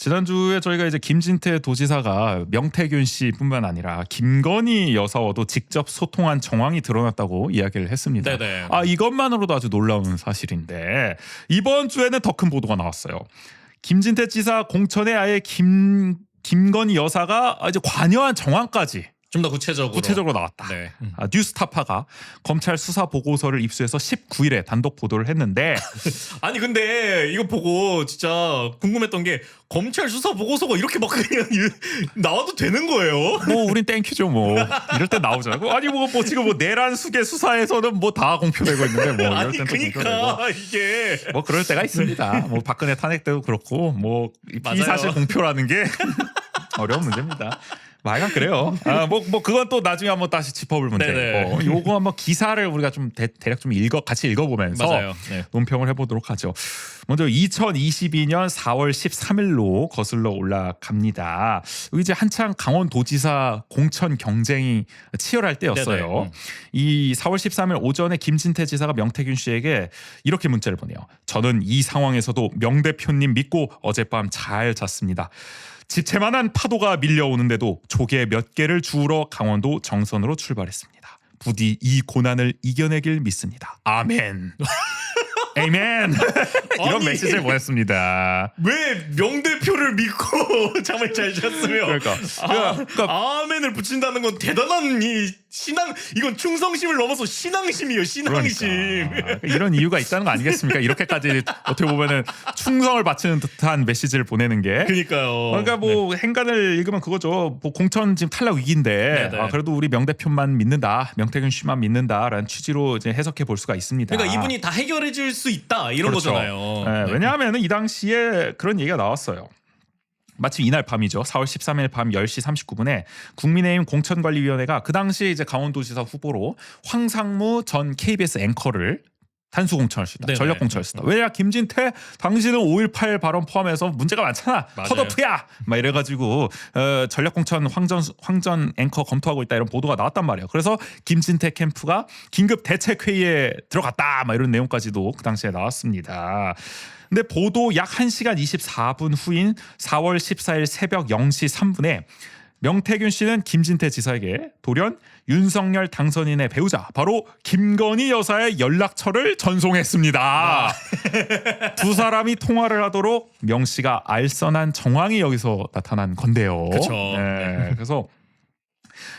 지난주에 저희가 이제 김진태 도지사가 명태균 씨뿐만 아니라 김건희 여사와도 직접 소통한 정황이 드러났다고 이야기를 했습니다. 네네. 이것만으로도 아주 놀라운 사실인데 이번 주에는 더 큰 보도가 나왔어요. 김진태 지사 공천에 아예 김건희 여사가 이제 관여한 정황까지 좀 더 구체적으로 나왔다. 네. 뉴스타파가 검찰 수사 보고서를 입수해서 19일에 단독 보도를 했는데 아니 근데 이거 보고 진짜 궁금했던 게 검찰 수사 보고서가 이렇게 막 그냥 나와도 되는 거예요? 뭐 우린 땡큐죠 뭐 이럴 때 나오잖아요. 아니 뭐 지금 뭐 내란 수계 수사에서는 뭐 다 공표되고 있는데 뭐 이럴 아니 땐또 공표되고 그러니까 이게 뭐 그럴 때가 있습니다. 뭐 박근혜 탄핵 때도 그렇고 뭐 맞아요. 비사실 공표라는 게 어려운 문제입니다. 하여간 그래요. 뭐 그건 또 나중에 한번 다시 짚어볼 문제고 요거 한번 기사를 우리가 좀 대략 좀 같이 읽어보면서 맞아요. 네. 논평을 해보도록 하죠. 먼저 2022년 4월 13일로 거슬러 올라갑니다. 이제 한창 강원도지사 공천 경쟁이 치열할 때였어요. 네네. 이 4월 13일 오전에 김진태 지사가 명태균 씨에게 이렇게 문자를 보내요. 저는 이 상황에서도 명 대표님 믿고 어젯밤 잘 잤습니다. 지체만한 파도가 밀려오는데도 조개 몇 개를 주우러 강원도 정선으로 출발했습니다. 부디 이 고난을 이겨내길 믿습니다. 아멘. 에이멘. 이런 아니, 메시지를 보냈습니다. 왜 명대표를 믿고 잠을 잘 잤으며 그러니까 아멘을 붙인다는 건 대단한 이 신앙, 이건 충성심을 넘어서 신앙심이에요. 신앙심. 그러니까 이런 이유가 있다는 거 아니겠습니까? 이렇게까지 어떻게 보면은 충성을 바치는 듯한 메시지를 보내는 게. 그러니까요. 그러니까 뭐 행간을 읽으면 그거죠. 뭐 공천 지금 탈락 위기인데 네네. 그래도 우리 명 대표만 믿는다, 명태균 씨만 믿는다라는 취지로 이제 해석해 볼 수가 있습니다. 그러니까 이분이 다 해결해 줄 수 있다 이런 그렇죠. 거잖아요. 네, 왜냐하면 이 당시에 그런 얘기가 나왔어요. 마침 이날 밤이죠. 4월 13일 밤 10시 39분에 국민의힘 공천관리위원회가 그 당시 이제 강원도지사 후보로 황상무 전 KBS 앵커를 단수 공천할 수 있다. 네네. 전력 공천할 수 있다. 왜냐 김진태 당신은 5.18 발언 포함해서 문제가 많잖아. 맞아요. 컷오프야. 막 이래가지고 전력 공천 황전 앵커 검토하고 있다 이런 보도가 나왔단 말이에요. 그래서 김진태 캠프가 긴급 대책 회의에 들어갔다. 막 이런 내용까지도 그 당시에 나왔습니다. 근데 보도 약 1시간 24분 후인 4월 14일 새벽 0시 3분에 명태균 씨는 김진태 지사에게 돌연 윤석열 당선인의 배우자 바로 김건희 여사의 연락처를 전송했습니다. 두 사람이 통화를 하도록 명 씨가 알선한 정황이 여기서 나타난 건데요. 그쵸. 네, 그래서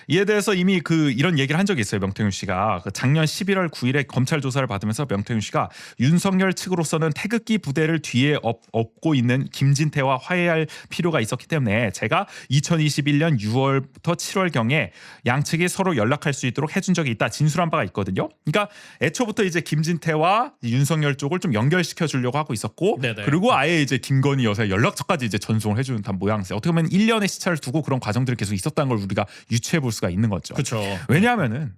이에 대해서 이미 이런 얘기를 한 적이 있어요. 명태균 씨가 작년 11월 9일에 검찰 조사를 받으면서 명태균 씨가 윤석열 측으로서는 태극기 부대를 뒤에 업고 있는 김진태와 화해할 필요가 있었기 때문에 제가 2021년 6월부터 7월경에 양측이 서로 연락할 수 있도록 해준 적이 있다. 진술한 바가 있거든요. 그러니까 애초부터 이제 김진태와 윤석열 쪽을 좀 연결시켜 주려고 하고 있었고 네네. 그리고 아예 이제 김건희 여사의 연락처까지 이제 전송을 해주는 듯한 모양새. 어떻게 보면 1년의 시차를 두고 그런 과정들이 계속 있었다는 걸 우리가 유추해 볼 수가 있는 거죠. 그렇죠. 왜냐하면은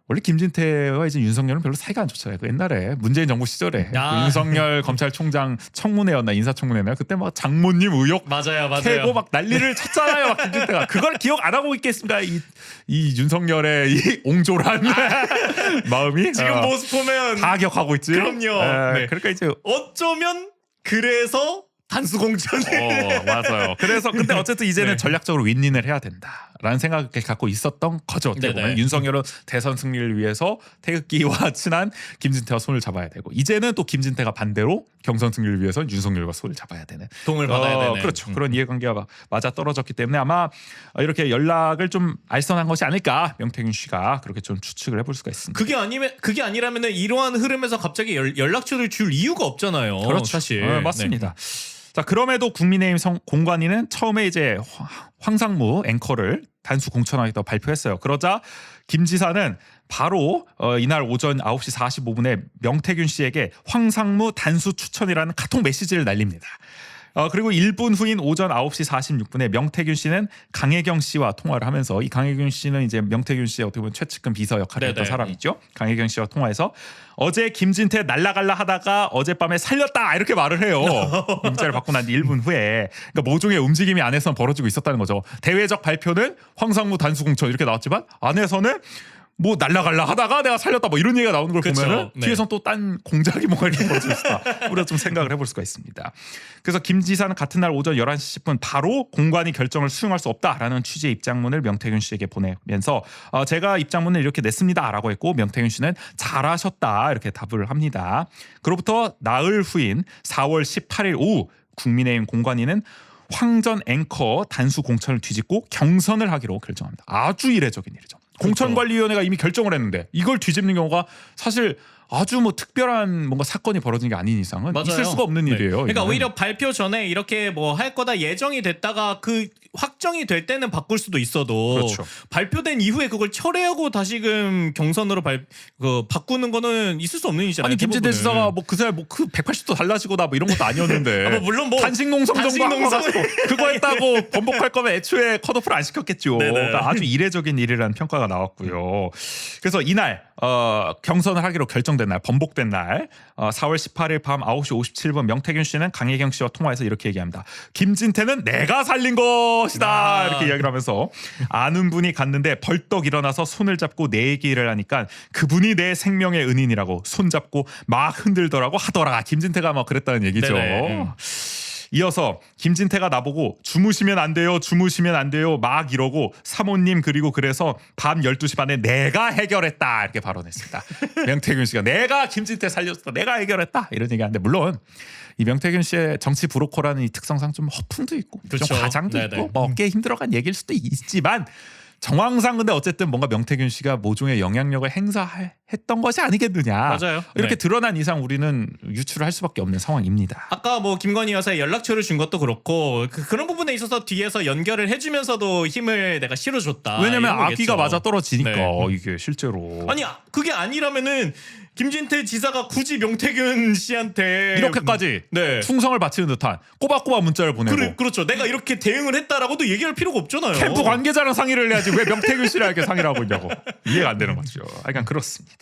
원래 김진태와 이제 윤석열은 별로 사이가 안 좋잖아요. 그 옛날에 문재인 정부 시절에 그 윤석열 검찰총장 청문회였나 인사청문회나 그때 막 장모님 의혹 맞아요. 캐고 막 난리를 쳤잖아요. 막 김진태가 그걸 기억 안 하고 있겠습니까? 이 윤석열의 이 옹졸한 마음이 지금 모습 보면 다 기억하고 있지. 그럼요. 네. 그러니까 이제 어쩌면 그래서 단수 공천을 맞아요. 그래서 근데 어쨌든 이제는 네. 전략적으로 윈윈을 해야 된다라는 생각을 갖고 있었던 거죠. 어떻게 네네. 보면 윤석열은 대선 승리를 위해서 태극기와 친한 김진태와 손을 잡아야 되고 이제는 또 김진태가 반대로 경선 승리를 위해서 윤석열과 손을 잡아야 되는 동을 받아야 되는 그렇죠. 그런 이해관계가 맞아 떨어졌기 때문에 아마 이렇게 연락을 좀 알선한 것이 아닐까 명태균 씨가 그렇게 좀 추측을 해볼 수가 있습니다. 그게 아니라면은 이러한 흐름에서 갑자기 연락처를 줄 이유가 없잖아요. 그렇죠. 사실 맞습니다. 자 그럼에도 국민의힘 공관위는 처음에 이제 황상무 앵커를 단수 공천하겠다고 발표했어요. 그러자 김 지사는 바로 이날 오전 9시 45분에 명태균 씨에게 황상무 단수 추천이라는 카톡 메시지를 날립니다. 그리고 1분 후인 오전 9시 46분에 명태균 씨는 강혜경 씨와 통화를 하면서 이 강혜경 씨는 이제 명태균 씨의 어떻게 보면 최측근 비서 역할을 했던 네네. 사람이죠. 강혜경 씨와 통화해서 어제 김진태 날라갈라 하다가 어젯밤에 살렸다 이렇게 말을 해요. 문자를 받고 난 뒤 1분 후에 그러니까 모종의 움직임이 안에서는 벌어지고 있었다는 거죠. 대외적 발표는 황상무 단수 공천 이렇게 나왔지만 안에서는 뭐 날라갈라 하다가 내가 살렸다 뭐 이런 얘기가 나오는 걸 그쵸. 보면은 네. 뒤에선 또 딴 공작이 뭔가 이렇게 벌어져 있다. 우리가 좀 생각을 해볼 수가 있습니다. 그래서 김 지사는 같은 날 오전 11시 10분 바로 공관이 결정을 수용할 수 없다라는 취지의 입장문을 명태균 씨에게 보내면서 제가 입장문을 이렇게 냈습니다라고 했고 명태균 씨는 잘하셨다 이렇게 답을 합니다. 그로부터 나흘 후인 4월 18일 오후 국민의힘 공관위는 황전 앵커 단수 공천을 뒤집고 경선을 하기로 결정합니다. 아주 이례적인 일이죠. 공천관리위원회가 이미 결정을 했는데 이걸 뒤집는 경우가 사실 아주 뭐 특별한 뭔가 사건이 벌어진 게 아닌 이상은 맞아요. 있을 수가 없는 네. 일이에요. 그러니까 이거는. 오히려 발표 전에 이렇게 뭐 할 거다 예정이 됐다가 그 확정이 될 때는 바꿀 수도 있어도 그렇죠. 발표된 이후에 그걸 철회하고 다시금 경선으로 바꾸는 거는 있을 수 없는 일이잖아요. 아니 김진태 대부분은. 지사가 뭐 그새 뭐그 180도 달라지거나 뭐 이런 것도 아니었는데. 뭐 물론 뭐 단식 농성 정도 단식 농성. 하고 그거 했다고 번복할 거면 애초에 컷오프를 안 시켰겠죠. 네네. 그러니까 아주 이례적인 일이라는 평가가 나왔고요. 그래서 이날 경선을 하기로 결정된 날 번복된 날 4월 18일 밤 9시 57분 명태균 씨는 강혜경 씨와 통화해서 이렇게 얘기합니다. 김진태는 내가 살린 것이다 이렇게 이야기를 하면서 아는 분이 갔는데 벌떡 일어나서 손을 잡고 내 얘기를 하니까 그분이 내 생명의 은인이라고 손잡고 막 흔들더라고 하더라. 김진태가 막 그랬다는 얘기죠. 네네. 이어서 김진태가 나보고 주무시면 안 돼요. 주무시면 안 돼요. 막 이러고 사모님 그리고 그래서 밤 12시 반에 내가 해결했다 이렇게 발언했습니다. 명태균 씨가 내가 김진태 살렸어. 내가 해결했다 이런 얘기하는데 물론 이 명태균 씨의 정치 브로커라는 이 특성상 좀 허풍도 있고 그렇죠. 좀 과장도 네네. 있고 뭐 어깨에 힘들어간 얘기일 수도 있지만 정황상 근데 어쨌든 뭔가 명태균 씨가 모종의 영향력을 행사했던 것이 아니겠느냐. 맞아요. 이렇게 네. 드러난 이상 우리는 유출을 할 수밖에 없는 상황입니다. 아까 뭐 김건희 여사의 연락처를 준 것도 그렇고 그런 부분에 있어서 뒤에서 연결을 해주면서도 힘을 내가 실어줬다. 왜냐면 이런 거겠죠. 아기가 맞아 떨어지니까 네. 이게 실제로 아니 그게 아니라면은 김진태 지사가 굳이 명태균 씨한테 이렇게까지 네. 충성을 바치는 듯한 꼬박꼬박 문자를 보내고 그렇죠. 내가 이렇게 대응을 했다라고도 얘기할 필요가 없잖아요. 캠프 관계자랑 상의를 해야지 왜 명태균 씨랑 이렇게 상의를 하고 있냐고 이해가 안 되는 거죠. 그러니까 그렇습니다.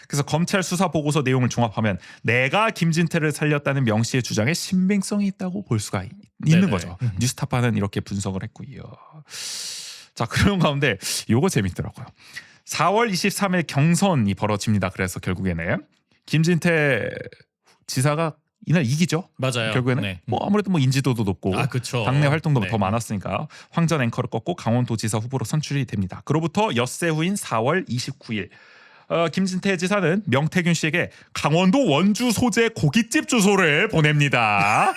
그래서 검찰 수사 보고서 내용을 종합하면 내가 김진태를 살렸다는 명 씨의 주장에 신빙성이 있다고 볼 수가 있는 네네. 거죠. 뉴스타파는 이렇게 분석을 했고요. 자 그런 가운데 요거 재밌더라고요. 4월 23일 경선이 벌어집니다. 그래서 결국에는 김진태 지사가 이날 이기죠. 맞아요. 결국에는 네. 뭐 아무래도 뭐 인지도도 높고 그쵸. 당내 활동도 네. 더 많았으니까 황전 앵커를 꺾고 강원도지사 후보로 선출이 됩니다. 그로부터 엿새 후인 4월 29일 김진태 지사는 명태균 씨에게 강원도 원주 소재 고깃집 주소를 보냅니다.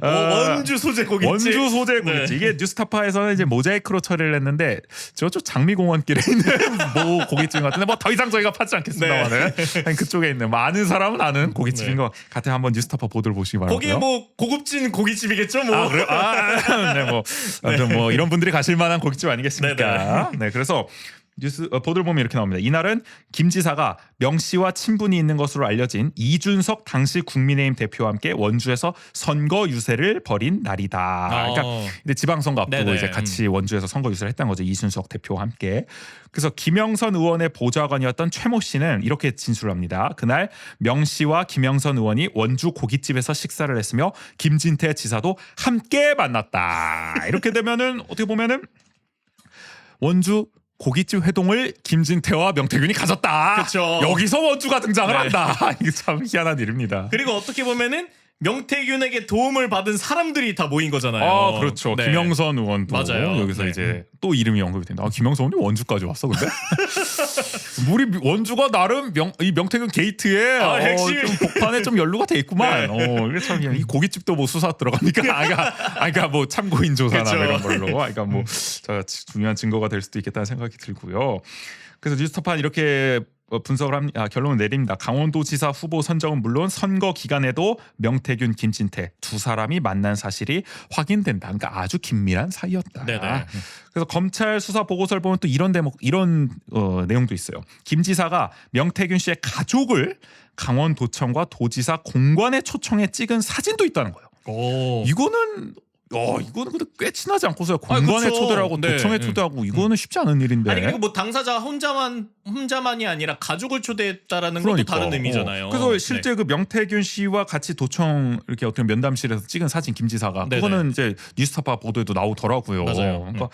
원주 소재 고깃집. 원주 소재 고깃집. 네. 이게 뉴스타파에서는 이제 모자이크로 처리를 했는데 저쪽 장미공원길에 있는 모 고깃집 같은데 뭐 더 이상 저희가 파지 않겠습니다만은 그쪽에 있는 많은 사람은 아는 고깃집인 네. 것 같아요. 한번 뉴스타파 보도를 보시기 바라고요. 거기에 뭐 고급진 고깃집이겠죠 뭐. 아, 그래요? 네, 뭐, 아무튼 뭐 이런 분들이 가실 만한 고깃집 아니겠습니까? 네, 그래서 뉴스 보도를 보면 이렇게 나옵니다. 이날은 김 지사가 명 씨와 친분이 있는 것으로 알려진 이준석 당시 국민의힘 대표와 함께 원주에서 선거 유세를 벌인 날이다. 그러니까 근데 지방선거 앞두고 네네. 이제 같이 원주에서 선거 유세를 했던 거죠. 이준석 대표와 함께. 그래서 김영선 의원의 보좌관이었던 최모 씨는 이렇게 진술합니다. 그날 명 씨와 김영선 의원이 원주 고깃집에서 식사를 했으며 김진태 지사도 함께 만났다. 이렇게 되면은 어떻게 보면은 원주 고깃집 회동을 김진태와 명태균이 가졌다. 그쵸. 여기서 원주가 등장을 네. 한다. 이게 참 희한한 일입니다. 그리고 어떻게 보면은 명태균에게 도움을 받은 사람들이 다 모인 거잖아요. 아 그렇죠. 네. 김영선 의원도 맞아요. 여기서 네. 이제 또 이름이 언급이 된다. 김영선 의원이 원주까지 왔어 근데? 우리 원주가 나름 이 명태균 게이트에 핵심. 좀 복판에 좀 연루가 돼 있구만. 네. 이게 참 이 고깃집도 뭐 수사 들어갑니까? 그러니까 뭐 참고인 조사나 그쵸. 뭐 이런 걸로. 그러니까 뭐 중요한 증거가 될 수도 있겠다는 생각이 들고요. 그래서 뉴스타파 이렇게 분석을 합니다. 결론을 내립니다. 강원도지사 후보 선정은 물론 선거 기간에도 명태균, 김진태 두 사람이 만난 사실이 확인된다. 그러니까 아주 긴밀한 사이였다. 네네. 그래서 검찰 수사 보고서를 보면 또 이런 대목, 이런 내용도 있어요. 김 지사가 명태균 씨의 가족을 강원도청과 도지사 공관에 초청해 찍은 사진도 있다는 거예요. 오. 이거는 근데 꽤 친하지 않고서야 공관에 그쵸. 초대를 하고 네. 도청에 초대하고 이거는 쉽지 않은 일인데. 아니 그리고 뭐 당사자 혼자만이 아니라 가족을 초대했다라는 것도 다른 의미잖아요. 그래서 실제 그 명태균 씨와 같이 도청 이렇게 어떤 면담실에서 찍은 사진 김 지사가 네네. 그거는 이제 뉴스타파 보도에도 나오더라고요. 맞아요. 그러니까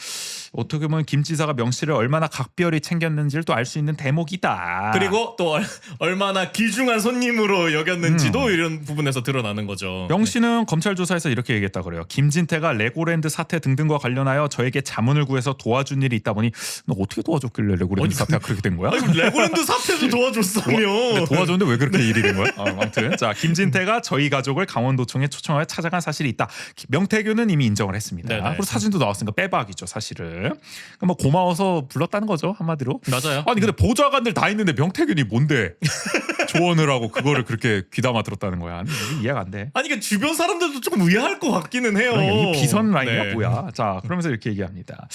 어떻게 보면 김 지사가 명 씨를 얼마나 각별히 챙겼는지를 또 알 수 있는 대목이다. 그리고 또 얼마나 귀중한 손님으로 여겼는지도 이런 부분에서 드러나는 거죠. 명 씨는 검찰 조사에서 이렇게 얘기했다 그래요. 김진태가 레고랜드 사태 등등과 관련하여 저에게 자문을 구해서 도와준 일이 있다 보니 너 어떻게 도와줬길래 레고랜드 사태가 그렇게 된 거야? 아니 레고랜드 사태도 도와줬으면 도와줬는데 왜 그렇게 일이 된 거야? 아무튼 자 김진태가 저희 가족을 강원도청에 초청하여 찾아간 사실이 있다. 명태균은 이미 인정을 했습니다. 네네. 그리고 사진도 나왔으니까 빼박이죠 사실은. 그러니까 뭐 고마워서 불렀다는 거죠 한마디로. 맞아요. 아니 근데 보좌관들 다 있는데 명태균이 뭔데 조언을 하고 그거를 그렇게 귀담아 들었다는 거야. 이게 이해가 안 돼. 아니 그 주변 사람들도 조금 의아할 것 같기는 해요. 이 비선 라인이야 네. 뭐야? 자 그러면서 이렇게 얘기합니다.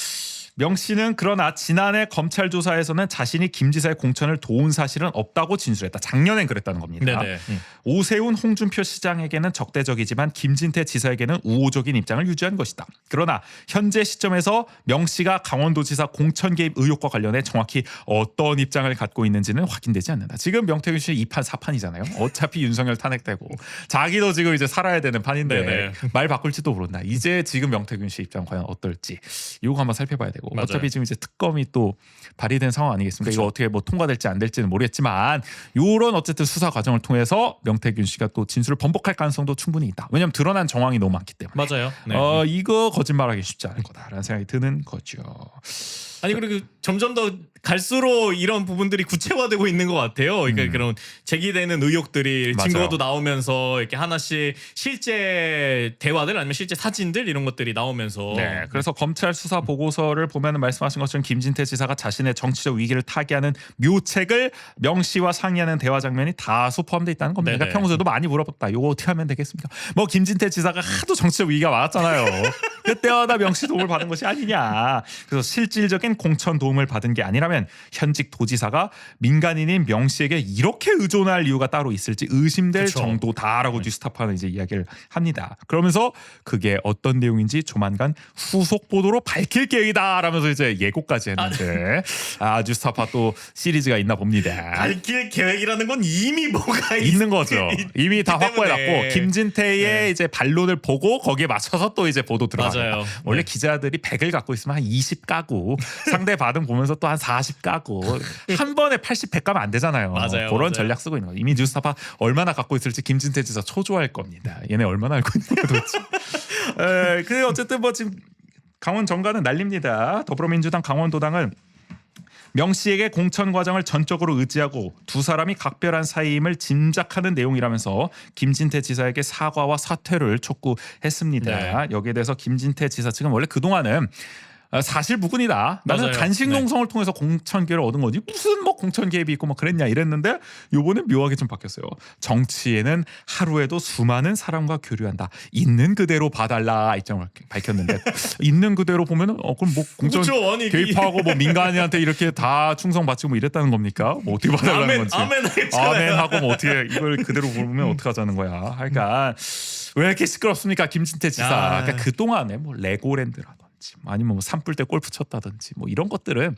명 씨는 그러나 지난해 검찰 조사에서는 자신이 김 지사의 공천을 도운 사실은 없다고 진술했다. 작년엔 그랬다는 겁니다. 네네. 오세훈 홍준표 시장에게는 적대적이지만 김진태 지사에게는 우호적인 입장을 유지한 것이다. 그러나 현재 시점에서 명 씨가 강원도지사 공천 개입 의혹과 관련해 정확히 어떤 입장을 갖고 있는지는 확인되지 않는다. 지금 명태균 씨 2판 4판이잖아요. 어차피 윤석열 탄핵되고 자기도 지금 이제 살아야 되는 판인데 네네. 말 바꿀지도 모른다. 이제 지금 명태균 씨 입장 과연 어떨지 이거 한번 살펴봐야 되고 맞아요. 어차피 지금 이제 특검이 또 발의된 상황 아니겠습니까? 그쵸. 이거 어떻게 뭐 통과될지 안 될지는 모르겠지만 요런 어쨌든 수사 과정을 통해서 명태균 씨가 또 진술을 번복할 가능성도 충분히 있다. 왜냐하면 드러난 정황이 너무 많기 때문에. 맞아요. 네. 이거 거짓말하기 쉽지 않을 거다라는 생각이 드는 거죠. 아니 그리고 점점 더 갈수록 이런 부분들이 구체화되고 있는 것 같아요. 그러니까 그런 제기되는 의혹들이 맞아요. 증거도 나오면서 이렇게 하나씩 실제 대화들 아니면 실제 사진들 이런 것들이 나오면서 네, 그래서 검찰 수사 보고서를 보면 말씀하신 것처럼 김진태 지사가 자신의 정치적 위기를 타개하는 묘책을 명 씨와 상의하는 대화 장면이 다수 포함되어 있다는 겁니다. 네네. 그러니까 평소에도 많이 물어봤다. 이거 어떻게 하면 되겠습니까? 뭐 김진태 지사가 하도 정치적 위기가 많았잖아요. 그때마다 명 씨 도움을 받은 것이 아니냐. 그래서 실질적인 공천 도움을 받은 게 아니라면 현직 도지사가 민간인인 명 씨에게 이렇게 의존할 이유가 따로 있을지 의심될 그쵸. 정도다라고 뉴스타파는 이제 이야기를 합니다. 그러면서 그게 어떤 내용인지 조만간 후속 보도로 밝힐 계획이다라면서 이제 예고까지 했는데 뉴스타파 또 시리즈가 있나 봅니다. 밝힐 계획이라는 건 이미 뭐가 있는 거죠. 이미 다 때문에. 확보해놨고 김진태의 이제 반론을 보고 거기에 맞춰서 또 이제 보도 들어갑니다. 맞아요. 원래 네. 기자들이 100을 갖고 있으면 한 20 까고 상대 반응 보면서 또 한 40 까고 한 번에 80, 100 가면 안 되잖아요. 맞아요, 그런 맞아요. 전략 쓰고 있는 거예요. 이미 뉴스타파 얼마나 갖고 있을지 김진태 지사 초조할 겁니다. 얘네 얼마나 알고 있는 거야 도대체. 그 어쨌든 뭐 지금 강원 정가는 난립니다. 더불어민주당 강원도당은 명 씨에게 공천 과정을 전적으로 의지하고 두 사람이 각별한 사이임을 짐작하는 내용이라면서 김진태 지사에게 사과와 사퇴를 촉구했습니다. 네. 여기에 대해서 김진태 지사 측은 원래 그동안은 사실 무근이다. 나는 맞아요. 단식 네. 농성을 통해서 공천 기회를 얻은 거지 무슨 뭐 공천 개입이 있고 뭐 그랬냐 이랬는데 요번에 묘하게 좀 바뀌었어요. 정치에는 하루에도 수많은 사람과 교류한다. 있는 그대로 봐달라 입장을 밝혔는데 있는 그대로 보면은 그럼 뭐 공천 그렇죠. 아니, 개입하고 뭐 민간인한테 이렇게 다 충성 바치고 뭐 이랬다는 겁니까? 뭐 어떻게 봐달라는 건지. 아멘 하겠잖아요. 아멘 하고 뭐 어떻게 이걸 그대로 보면 어떻게 하자는 거야. 그러니까 왜 이렇게 시끄럽습니까 김진태 지사. 야. 그러니까 그 동안에 뭐 레고랜드라든지 아니면 뭐 산불 때 골프 쳤다든지 뭐 이런 것들은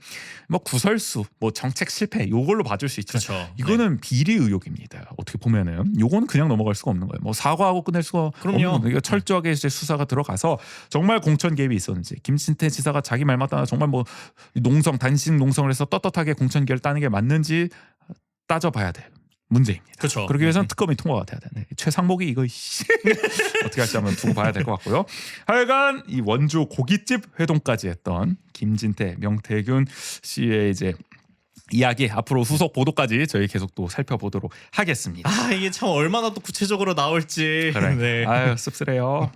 뭐 구설수, 뭐 정책 실패 요걸로 봐줄 수 있죠. 그렇죠. 이거는 비리 의혹입니다. 어떻게 보면은 요거는 그냥 넘어갈 수가 없는 거예요. 뭐 사과하고 끝낼 수가 그럼요. 없는 겁니다. 철저하게 이제 수사가 들어가서 정말 공천 개입이 있었는지 김진태 지사가 자기 말 맞다나 정말 뭐 농성 단식 농성을 해서 떳떳하게 공천 기회를 따는 게 맞는지 따져봐야 돼. 문제입니다. 그렇죠. 그러기 위해서는 특검이 통과가 돼야 되네. 최상목이 이거 어떻게 할지 한번 두고 봐야 될 것 같고요. 하여간 이 원주 고깃집 회동까지 했던 김진태, 명태균 씨의 이제 이야기 앞으로 후속 보도까지 저희 계속 또 살펴보도록 하겠습니다. 이게 참 얼마나 또 구체적으로 나올지. 그래. 네. 아유 씁쓸해요.